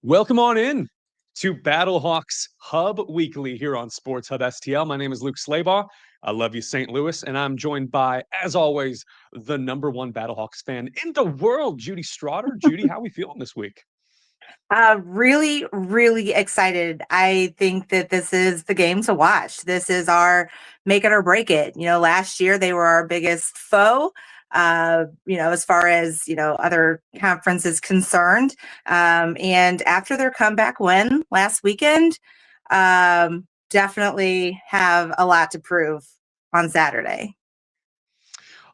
Welcome on in to Battlehawks Hub Weekly here on Sports Hub STL. My name is Luke Slabaugh. I love you, St. Louis, and I'm joined by, as always, the number one Battlehawks fan in the world, Judy Strawder. Judy, how are we feeling this week? Really excited. I think that this is the game to watch. This is our make it or break it. Last year they were our biggest foe. As far as, other conferences concerned. And after their comeback win last weekend, definitely have a lot to prove on Saturday.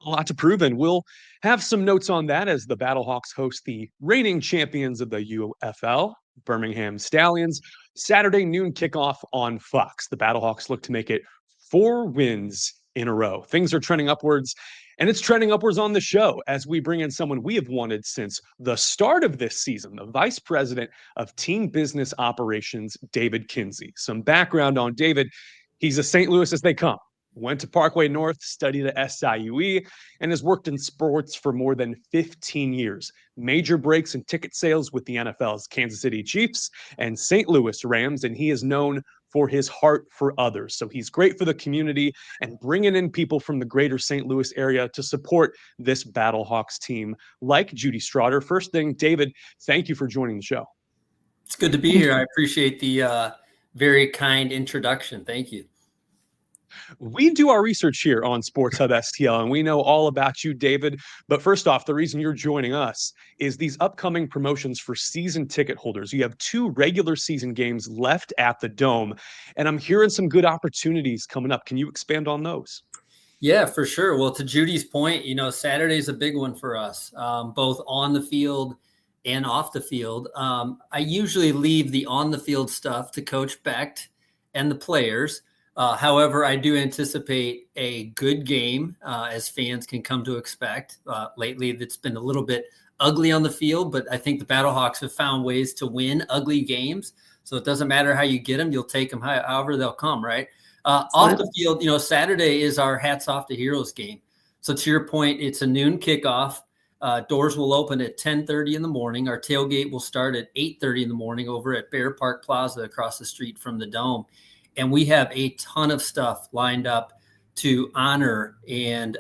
A lot to prove, and we'll have some notes on that as the Battlehawks host the reigning champions of the UFL, Birmingham Stallions. Saturday noon kickoff on Fox. The Battlehawks look to make it 4 wins in a row. Things are trending upwards, and it's trending upwards on the show as we bring in someone we have wanted since the start of this season, the Vice President of Team Business Operations, David Kinsey. Some background on David. He's a St. Louis as they come. Went to Parkway North, studied at SIUE, and has worked in sports for more than 15 years. Major breaks in ticket sales with the NFL's Kansas City Chiefs and St. Louis Rams, and he is known for his heart for others. So he's great for the community and bringing in people from the greater St. Louis area to support this Battlehawks team like Judy Strawder. First thing, David, thank you for joining the show. It's good to be here. I appreciate the very kind introduction. Thank you. We do our research here on Sports Hub STL, and we know all about you, David. But first off, the reason you're joining us is these upcoming promotions for season ticket holders. You have 2 regular season games left at the Dome, and I'm hearing some good opportunities coming up. Can you expand on those? Yeah, for sure. Well, to Judy's point, Saturday's a big one for us, both on the field and off the field. I usually leave the on the field stuff to Coach Becht and the players. However, I do anticipate a good game, as fans can come to expect. Lately, it's been a little bit ugly on the field, but I think the Battlehawks have found ways to win ugly games. So it doesn't matter how you get them. You'll take them however they'll come, right? Off the field, Saturday is our Hats Off to Heroes game. So to your point, it's a noon kickoff. Doors will open at 10:30 in the morning. Our tailgate will start at 8:30 in the morning over at Bear Park Plaza across the street from the Dome. And we have a ton of stuff lined up to honor and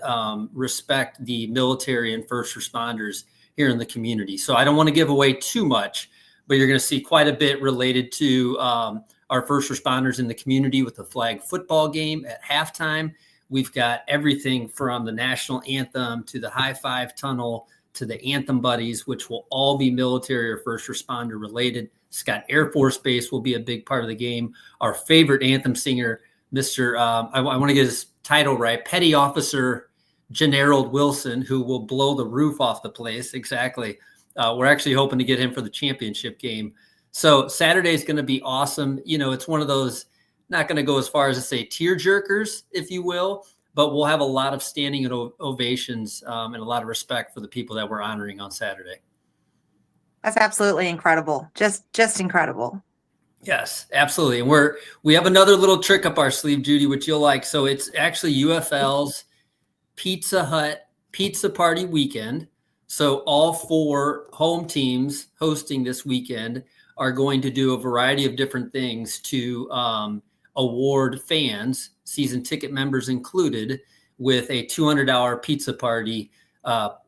respect the military and first responders here in the community. So I don't want to give away too much, but you're going to see quite a bit related to our first responders in the community with the flag football game at halftime. We've got everything from the national anthem to the high five tunnel to the anthem buddies, which will all be military or first responder related. Scott Air Force Base will be a big part of the game. Our favorite anthem singer, Mr. I want to get his title right, Petty Officer Generald Wilson, who will blow the roof off the place. Exactly. We're actually hoping to get him for the championship game. So Saturday is going to be awesome. It's one of those, not going to go as far as to say tear jerkers, if you will, but we'll have a lot of standing ovations and a lot of respect for the people that we're honoring on Saturday. That's absolutely incredible. Just incredible. Yes, absolutely. And we have another little trick up our sleeve, Judy, which you'll like. So it's actually UFL's Pizza Hut Pizza Party weekend. So all 4 home teams hosting this weekend are going to do a variety of different things to award fans, season ticket members included, with a $200 pizza party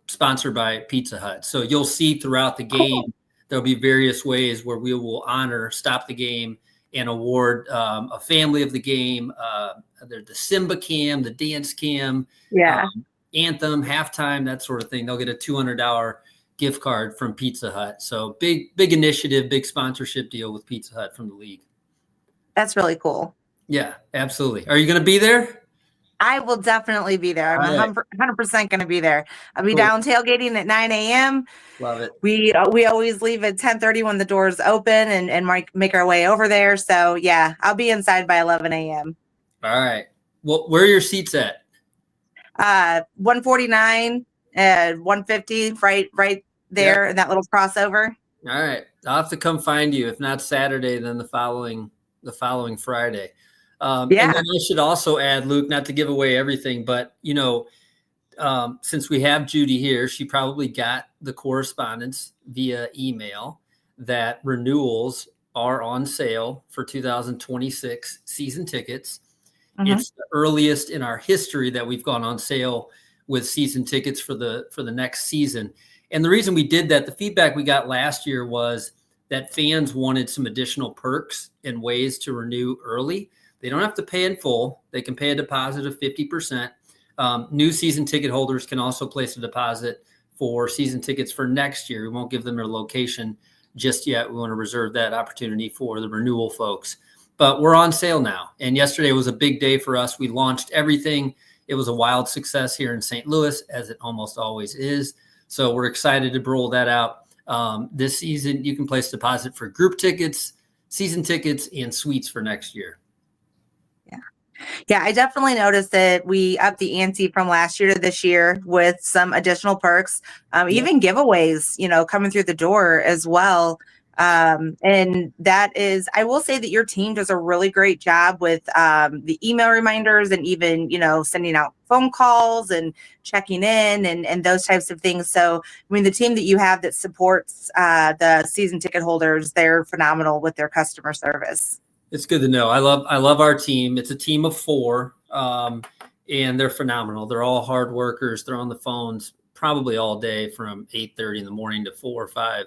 sponsored by Pizza Hut. So you'll see throughout the game, there'll be various ways where we will stop the game and award a family of the game, the Simba cam, the dance cam, anthem, halftime, that sort of thing. They'll get a $200 gift card from Pizza Hut. So big initiative, big sponsorship deal with Pizza Hut from the league. That's really cool. Yeah, absolutely. Are you going to be there? I will definitely be there. I'm 100% going to be there. I'll be down tailgating at 9 a.m. Love it. We always leave at 10:30 when the doors open and make our way over there. So, yeah, I'll be inside by 11 a.m. All right. Well, where are your seats at? 149 and 150, right there in that little crossover. All right. I'll have to come find you. If not Saturday, then the following Friday. And then I should also add, Luke, not to give away everything, but, since we have Judy here, she probably got the correspondence via email that renewals are on sale for 2026 season tickets. It's the earliest in our history that we've gone on sale with season tickets for the next season. And the reason we did that, the feedback we got last year was that fans wanted some additional perks and ways to renew early. They don't have to pay in full. They can pay a deposit of 50%. New season ticket holders can also place a deposit for season tickets for next year. We won't give them their location just yet. We want to reserve that opportunity for the renewal folks. But we're on sale now. And yesterday was a big day for us. We launched everything. It was a wild success here in St. Louis, as it almost always is. So we're excited to roll that out. This season, you can place deposit for group tickets, season tickets, and suites for next year. Yeah, I definitely noticed that we upped the ante from last year to this year with some additional perks, even giveaways, coming through the door as well. And that is, I will say that your team does a really great job with the email reminders and even, sending out phone calls and checking in and those types of things. So, I mean, the team that you have that supports the season ticket holders, they're phenomenal with their customer service. It's good to know. I love our team. It's a team of 4, and they're phenomenal. They're all hard workers. They're on the phones probably all day from 8:30 in the morning to 4 or 5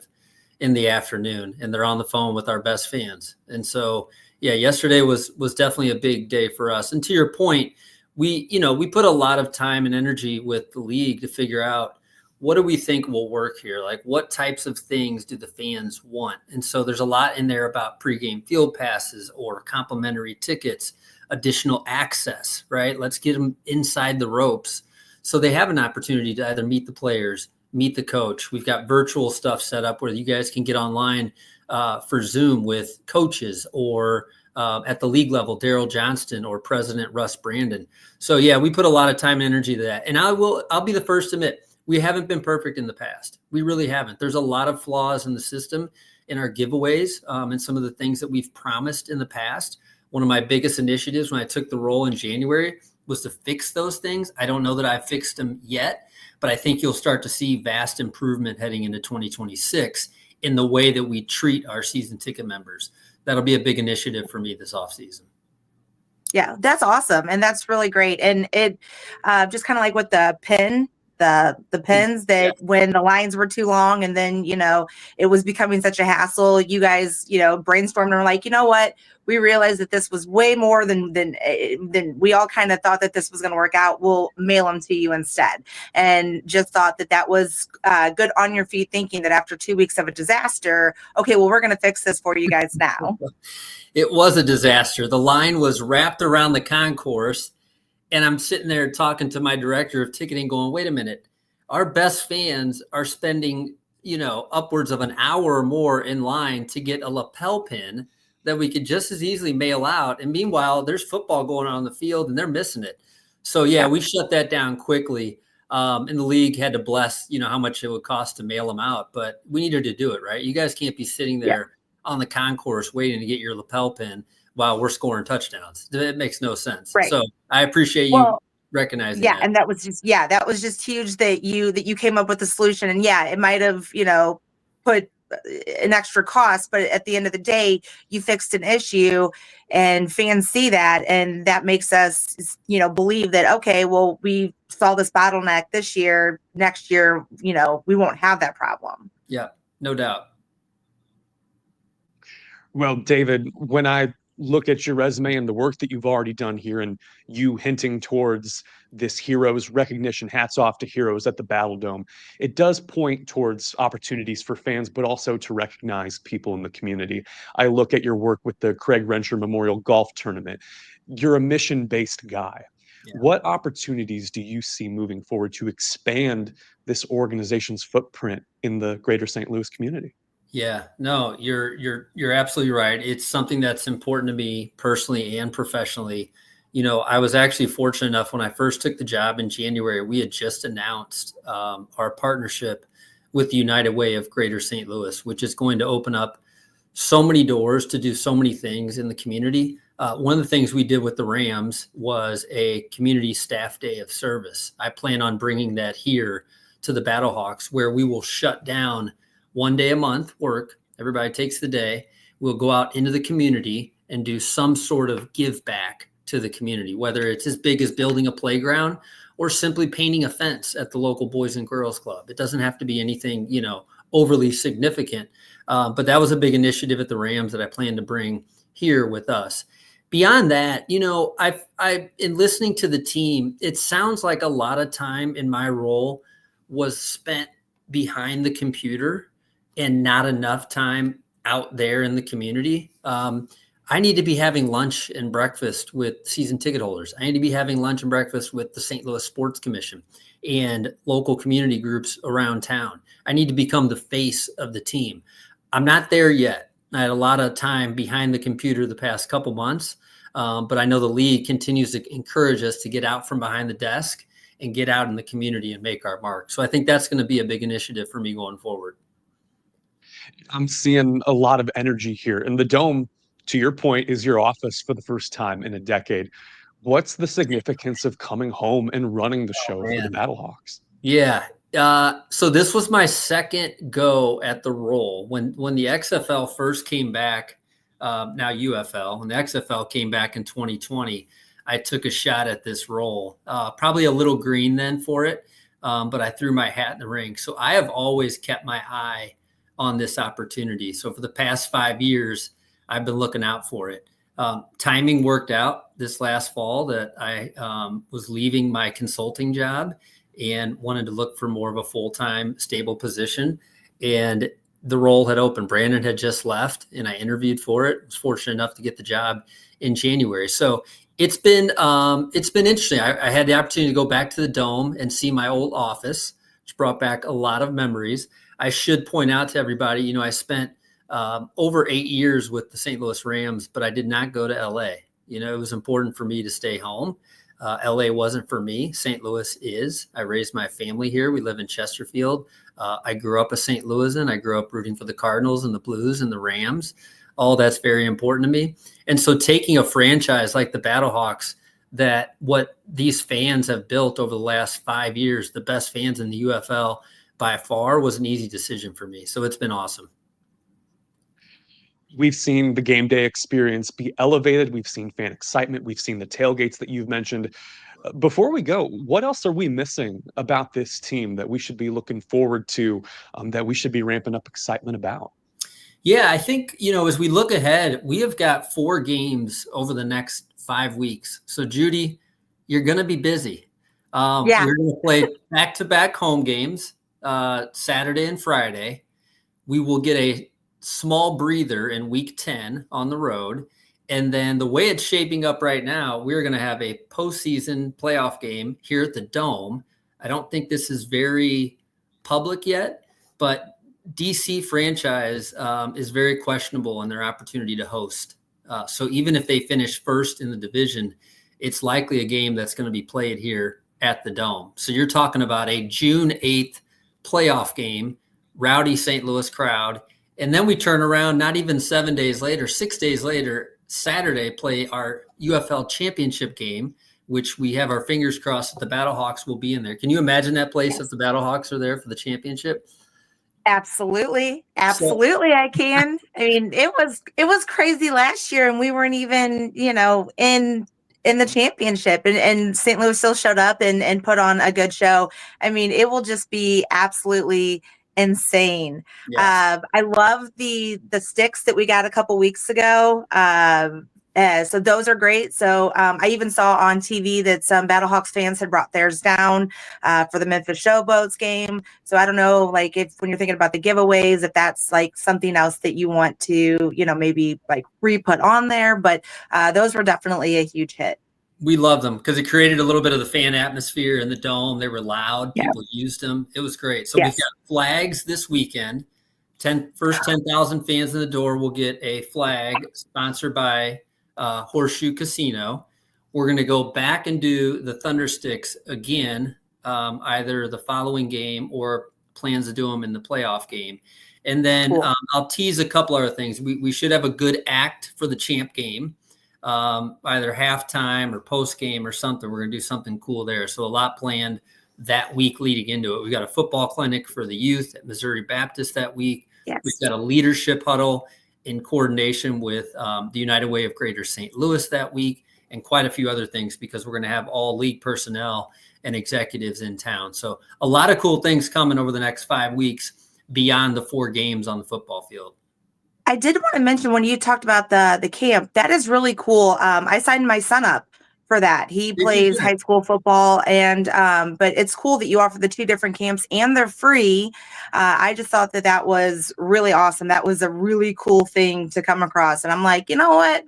in the afternoon, and they're on the phone with our best fans. And so, yeah, yesterday was definitely a big day for us. And to your point, we put a lot of time and energy with the league to figure out what do we think will work here? Like, what types of things do the fans want? And so there's a lot in there about pregame field passes or complimentary tickets, additional access, right? Let's get them inside the ropes so they have an opportunity to either meet the players, meet the coach. We've got virtual stuff set up where you guys can get online for Zoom with coaches or at the league level, Daryl Johnston or President Russ Brandon. So yeah, we put a lot of time and energy to that. And I'll be the first to admit, we haven't been perfect in the past. We really haven't. There's a lot of flaws in the system, in our giveaways, and some of the things that we've promised in the past. One of my biggest initiatives when I took the role in January was to fix those things. I don't know that I've fixed them yet, but I think you'll start to see vast improvement heading into 2026 in the way that we treat our season ticket members. That'll be a big initiative for me this offseason. Yeah, that's awesome. And that's really great. And it just kind of like with the pins that when the lines were too long and then, it was becoming such a hassle, you guys, brainstormed and were like, you know what, we realized that this was way more than we all kind of thought that this was going to work out. We'll mail them to you instead. And just thought that was good on your feet thinking that after 2 weeks of a disaster, okay, well, we're going to fix this for you guys now. It was a disaster. The line was wrapped around the concourse. And I'm sitting there talking to my director of ticketing going, wait a minute, our best fans are spending, upwards of an hour or more in line to get a lapel pin that we could just as easily mail out. And meanwhile, there's football going on in the field and they're missing it. So, yeah, we shut that down quickly. And the league had to bless, how much it would cost to mail them out. But we needed to do it, right? You guys can't be sitting there on the concourse waiting to get your lapel pin while we're scoring touchdowns. It makes no sense. Right. So I appreciate you recognizing that. And that was just huge that you came up with the solution. And it might have, put an extra cost, but at the end of the day, you fixed an issue and fans see that. And that makes us, believe that, okay, well, we saw this bottleneck this year, next year, we won't have that problem. Yeah, no doubt. Well, David, when I look at your resume and the work that you've already done here and you hinting towards this heroes recognition, hats off to heroes at the Battle Dome, it does point towards opportunities for fans, but also to recognize people in the community. I look at your work with the Craig Rensher Memorial Golf Tournament. You're a mission-based guy. Yeah. What opportunities do you see moving forward to expand this organization's footprint in the greater St. Louis community? Yeah, no, you're absolutely right. It's something that's important to me personally and professionally. I was actually fortunate enough when I first took the job in January, we had just announced our partnership with the United Way of Greater St. Louis, which is going to open up so many doors to do so many things in the community. One of the things we did with the Rams was a community staff day of service. I plan on bringing that here to the Battlehawks, where we will shut down 1 day a month work Everybody takes the day. We'll go out into the community and do some sort of give back to the community, whether it's as big as building a playground or simply painting a fence at the local Boys and Girls Club. It doesn't have to be anything, overly significant. But that was a big initiative at the Rams that I plan to bring here with us. Beyond that, I've in listening to the team, it sounds like a lot of time in my role was spent behind the computer and not enough time out there in the community. I need to be having lunch and breakfast with season ticket holders. I need to be having lunch and breakfast with the St. Louis Sports Commission and local community groups around town. I need to become the face of the team. I'm not there yet. I had a lot of time behind the computer the past couple months, but I know the league continues to encourage us to get out from behind the desk and get out in the community and make our mark. So I think that's going to be a big initiative for me going forward. I'm seeing a lot of energy here. And the Dome, to your point, is your office for the first time in a decade. What's the significance of coming home and running the show for the Battlehawks? Yeah. So this was my second go at the role. When the XFL first came back, now UFL, when the XFL came back in 2020, I took a shot at this role. Probably a little green then for it, but I threw my hat in the ring. So I have always kept my eye on this opportunity. So for the past 5 years, I've been looking out for it. Timing worked out this last fall that I was leaving my consulting job and wanted to look for more of a full-time stable position. And the role had opened. Brandon had just left and I interviewed for it. I was fortunate enough to get the job in January. So it's been interesting. I had the opportunity to go back to the Dome and see my old office, which brought back a lot of memories. I should point out to everybody, I spent over 8 years with the St. Louis Rams, but I did not go to LA. It was important for me to stay home. LA wasn't for me. St. Louis is. I raised my family here. We live in Chesterfield. I grew up a St. Louisan. I grew up rooting for the Cardinals and the Blues and the Rams. All that's very important to me. And so taking a franchise like the Battlehawks, that what these fans have built over the last 5 years, the best fans in the UFL by far, was an easy decision for me. So it's been awesome. We've seen the game day experience be elevated. We've seen fan excitement. We've seen the tailgates that you've mentioned. Before we go, what else are we missing about this team that we should be looking forward to, that we should be ramping up excitement about? Yeah, I think, as we look ahead, we have got 4 games over the next 5 weeks. So, Judy, you're going to be busy. We're going to play back-to-back home games, Saturday and Friday. We will get a small breather in week 10 on the road. And then the way it's shaping up right now, we're going to have a postseason playoff game here at the Dome. I don't think this is very public yet, but DC franchise is very questionable in their opportunity to host. So even if they finish first in the division, it's likely a game that's going to be played here at the Dome. So you're talking about a June 8th playoff game, rowdy St. Louis crowd. And then we turn around, not even 7 days later, 6 days later, Saturday, play our UFL championship game, which we have our fingers crossed that the Battlehawks will be in there. Can you imagine that place if the Battlehawks are there for the championship? Absolutely. I can. I mean, it was crazy last year and we weren't even, in the championship and St. Louis still showed up and put on a good show. I mean, it will just be absolutely insane. Yes. I love the sticks that we got a couple weeks ago. So those are great. So I even saw on TV that some Battlehawks fans had brought theirs down for the Memphis Showboats game. So I don't know, if when you're thinking about the giveaways, if that's something else that you want to, maybe re-put on there. But those were definitely a huge hit. We love them because it created a little bit of the fan atmosphere in the Dome. They were loud. People used them. It was great. So we've got flags this weekend. First 10,000 fans in the door will get a flag sponsored by Horseshoe Casino. We're going to go back and do the Thunder Sticks again, either the following game or plans to do them in the playoff game. And then I'll tease a couple other things. We should have a good act for the champ game. Either halftime or post game or something. We're going to do something cool there. So a lot planned that week leading into it. We got a football clinic for the youth at Missouri Baptist that week. Yes. We've got a leadership huddle in coordination with the United Way of Greater St. Louis that week, and quite a few other things, because we're going to have all league personnel and executives in town. So a lot of cool things coming over the next 5 weeks beyond the 4 games on the football field. I did want to mention, when you talked about the camp, that is really cool. I signed my son up for that. He plays high school football, and but it's cool that you offer the 2 different camps and they're free. I just thought that was really awesome. That was a really cool thing to come across. And I'm like, you know what?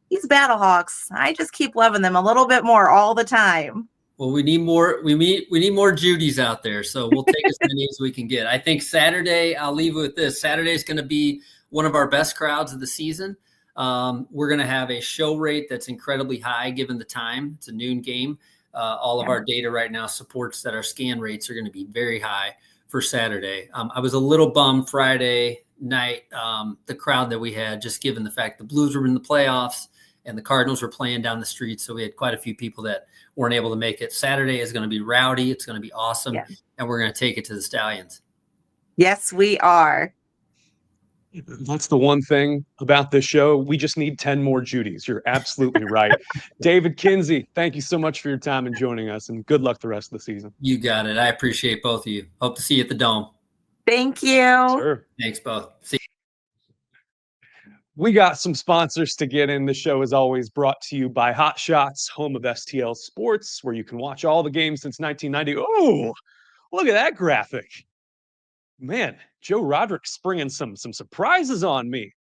These Battlehawks, I just keep loving them a little bit more all the time. Well, we need more. We need more Judys out there, so we'll take as many as we can get. I think Saturday, I'll leave with this. Saturday is going to be one of our best crowds of the season. We're going to have a show rate that's incredibly high given the time. It's a noon game. All of our data right now supports that our scan rates are going to be very high for Saturday. I was a little bummed Friday night, the crowd that we had, just given the fact the Blues were in the playoffs and the Cardinals were playing down the street. So we had quite a few people that weren't able to make it. Saturday is going to be rowdy. It's going to be awesome. Yeah. And we're going to take it to the Stallions. Yes, we are. That's the one thing about this show. We just need 10 more Judys. You're absolutely right. David Kinsey, thank you so much for your time and joining us, and good luck the rest of the season. You got it. I appreciate both of you. Hope to see you at the Dome. Thank you. Sure. Thanks both. See you. We got some sponsors to get in. The show is always brought to you by Hot Shots, home of STL Sports, where you can watch all the games since 1990. Oh, look at that graphic. Man, Joe Roderick's springing some surprises on me.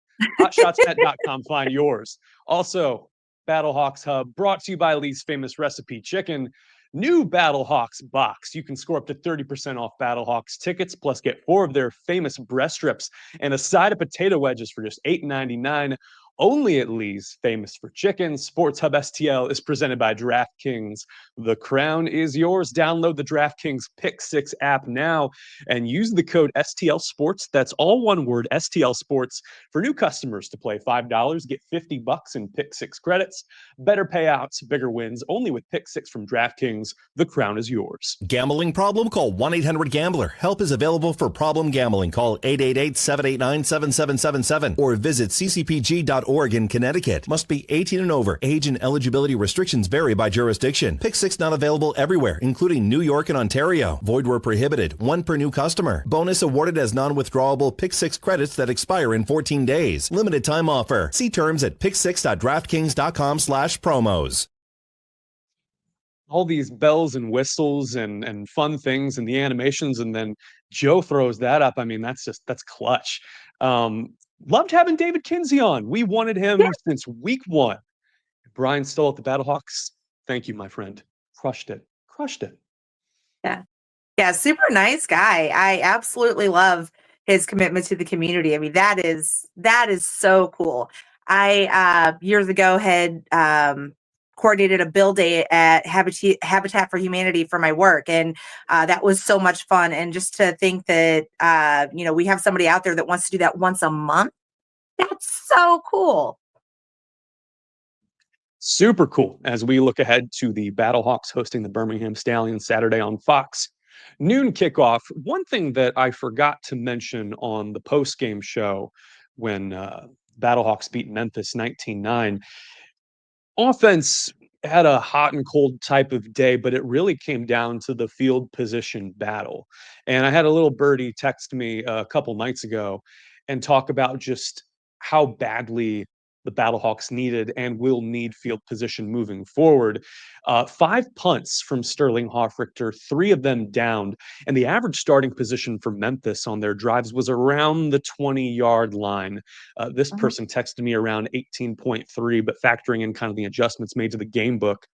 HotShotsNet.com, find yours. Also, Battlehawks Hub, brought to you by Lee's Famous Recipe Chicken. New Battlehawks Box. You can score up to 30% off Battlehawks tickets, plus get 4 of their famous breast strips and a side of potato wedges for just $8.99. Only at Lee's Famous for Chicken. Sports Hub STL is presented by DraftKings. The crown is yours. Download the DraftKings Pick 6 app now and use the code STL Sports. That's all one word, STL Sports, for new customers to play $5. Get $50 in Pick 6 credits. Better payouts, bigger wins. Only with Pick 6 from DraftKings. The crown is yours. Gambling problem? Call 1-800-GAMBLER. Help is available for problem gambling. Call 888-789-7777 or visit ccpg.org in Connecticut. Must be 18 and over. Age and eligibility restrictions vary by jurisdiction. Pick 6 not available everywhere, including New York and Ontario. Void where prohibited. 1 per new customer. Bonus awarded as non-withdrawable Pick 6 credits that expire in 14 days. Limited time offer. See terms at pick6.draftkings.com/promos. All these bells and whistles and fun things and the animations, and then Joe throws that up. I mean, that's clutch. Loved having David Kinsey on. We wanted him since week 1. Brian Stoll at the Battlehawks. Thank you, my friend. Crushed it. Yeah, super nice guy. I absolutely love his commitment to the community. I mean, that is so cool. I years ago had coordinated a bill day at Habitat for Humanity for my work, and that was so much fun. And just to think that we have somebody out there that wants to do that once a month, that's so cool. Super cool. As we look ahead to the Battlehawks hosting the Birmingham Stallions Saturday on Fox. Noon kickoff. One thing that I forgot to mention on the post-game show when Battlehawks beat Memphis 19-9, offense had a hot and cold type of day, but it really came down to the field position battle. And I had a little birdie text me a couple nights ago and talk about just how badly the Battlehawks needed and will need field position moving forward. 5 punts from Sterling Hoffrichter, 3 of them downed, and the average starting position for Memphis on their drives was around the 20-yard line. This person texted me around 18.3, but factoring in kind of the adjustments made to the game book.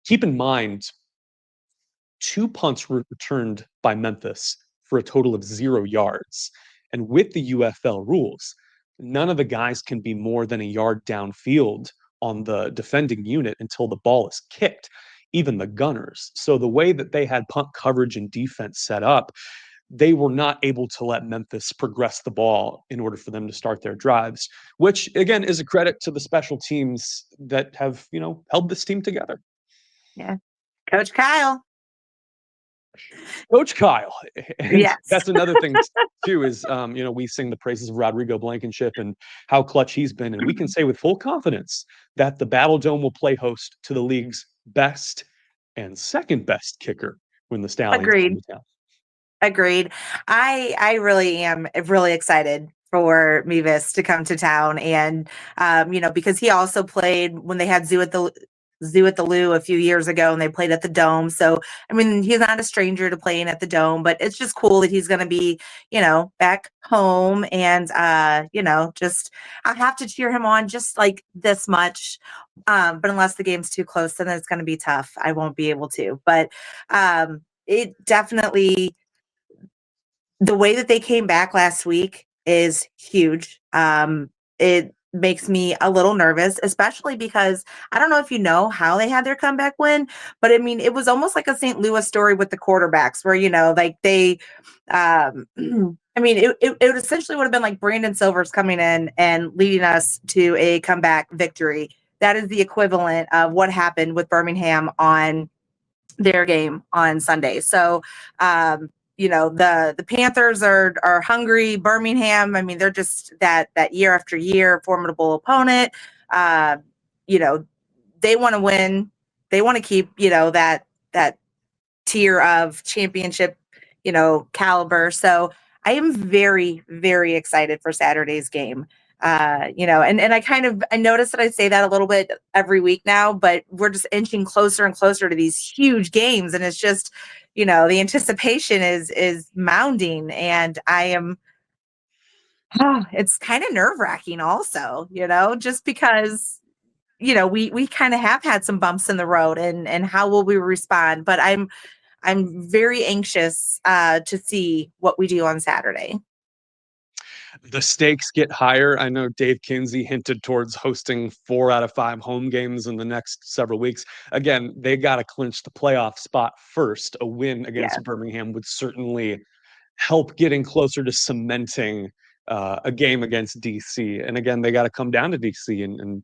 Keep in mind, 2 punts were returned by Memphis for a total of 0 yards. And with the UFL rules, none of the guys can be more than a yard downfield on the defending unit until the ball is kicked, even the gunners. So the way that they had punt coverage and defense set up, they were not able to let Memphis progress the ball in order for them to start their drives, which again is a credit to the special teams that have, held this team together. Yeah. Coach Kyle. Coach Kyle. And Yes. that's another thing too, is, we sing the praises of Rodrigo Blankenship and how clutch he's been. And we can say with full confidence that the Battle Dome will play host to the league's best and second best kicker when the Stallions come Agreed. to town. Agreed. I really am really excited for Mevis to come to town, and because he also played when they had Zoo at the Lou a few years ago, and they played at the Dome. So I mean, he's not a stranger to playing at the Dome, but it's just cool that he's going to be back home, and just I have to cheer him on just like this much. But unless the game's too close, then it's going to be tough. I won't be able to. But it definitely, the way that they came back last week is huge. It makes me a little nervous, especially because I don't know if you know how they had their comeback win, but I mean, it was almost like a St. Louis story with the quarterbacks where, like they, I mean, it essentially would have been like Brandon Silvers coming in and leading us to a comeback victory. That is the equivalent of what happened with Birmingham on their game on Sunday. So, the Panthers are hungry. Birmingham, I mean, they're just that year after year formidable opponent. They want to win. They want to keep that tier of championship caliber. So I am very, very excited for Saturday's game. And I noticed that I say that a little bit every week now, but we're just inching closer and closer to these huge games. And it's just, the anticipation is mounting, and I am, it's kind of nerve wracking also, just because, we kind of have had some bumps in the road, and how will we respond? But I'm very anxious to see what we do on Saturday. The stakes get higher. I know Dave Kinsey hinted towards hosting 4 out of 5 home games in the next several weeks. Again, they got to clinch the playoff spot first. A win against Birmingham would certainly help getting closer to cementing a game against DC. And again, they got to come down to DC and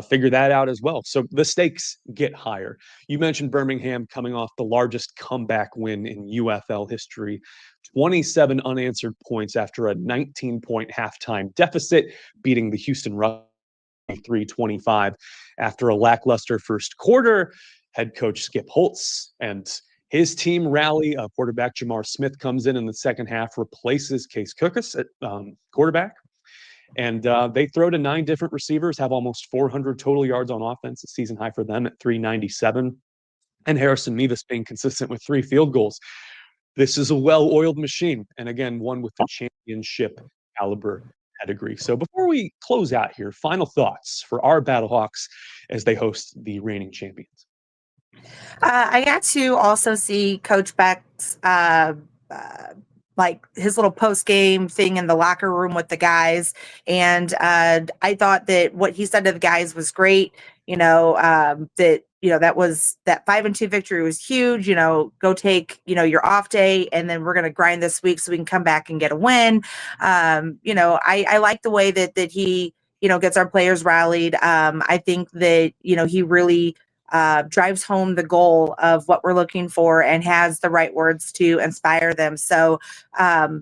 figure that out as well. So the stakes get higher. You mentioned Birmingham coming off the largest comeback win in UFL history, 27 unanswered points after a 19-point halftime deficit, beating the Houston Roughnecks 3-25 after a lackluster first quarter. Head coach Skip Holtz and his team rally. Quarterback Jamar Smith comes in the second half, replaces Case Cookus at quarterback. And they throw to 9 different receivers, have almost 400 total yards on offense, a season high for them at 397. And Harrison Mevis being consistent with 3 field goals. This is a well-oiled machine, and again, one with the championship caliber pedigree. So before we close out here, final thoughts for our Battlehawks as they host the reigning champions. I got to also see Coach Beck's like his little post game thing in the locker room with the guys, and I thought that what he said to the guys was great. That was that 5-2 victory was huge. Go take your off day, and then we're gonna grind this week so we can come back and get a win. I like the way that he gets our players rallied. I think that he really drives home the goal of what we're looking for and has the right words to inspire them. So I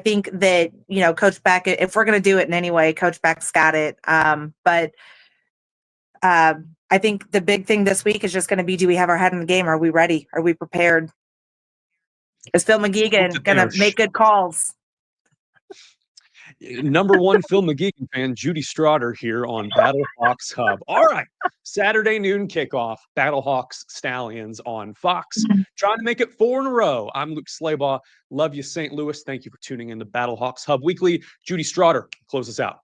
think that, Coach Beck, if we're going to do it in any way, Coach Beck's got it. But I think the big thing this week is just going to be, do we have our head in the game? Are we ready? Are we prepared? Is Phil McGeegan going to make good calls? Number 1 Phil McGeegan fan, Judy Strawder here on Battlehawks Hub. All right, Saturday noon kickoff, Battlehawks Stallions on Fox. Trying to make it 4 in a row. I'm Luke Slabaugh. Love you, St. Louis. Thank you for tuning in to Battlehawks Hub Weekly. Judy Strawder, close us out.